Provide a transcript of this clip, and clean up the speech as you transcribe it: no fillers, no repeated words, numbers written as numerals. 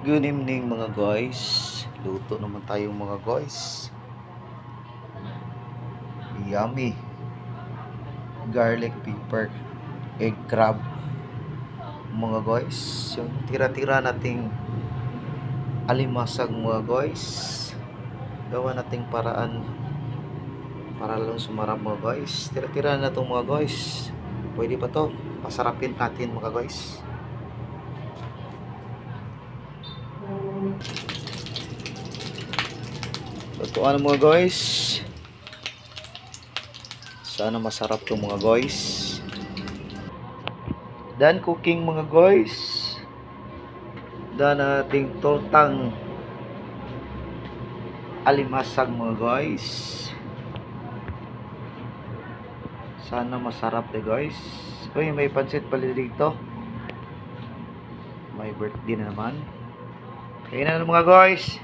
Good evening mga guys. Luto naman tayong mga guys. Yummy. Garlic pepper egg crab. Mga guys, yung tira-tira nating alimasag mga guys. Gawa nating paraan para lang sumarap mga guys. Tira-tira na to mga guys. Pwede pa to. Pasarapin natin mga guys. Lutuan mga guys. Sana masarap to mga guys. Dan cooking mga guys. Dan ating tortang alimasag mga guys. Sana masarap de guys. Uy, may pansit pala dito. May birthday na naman. Kaya na mga guys.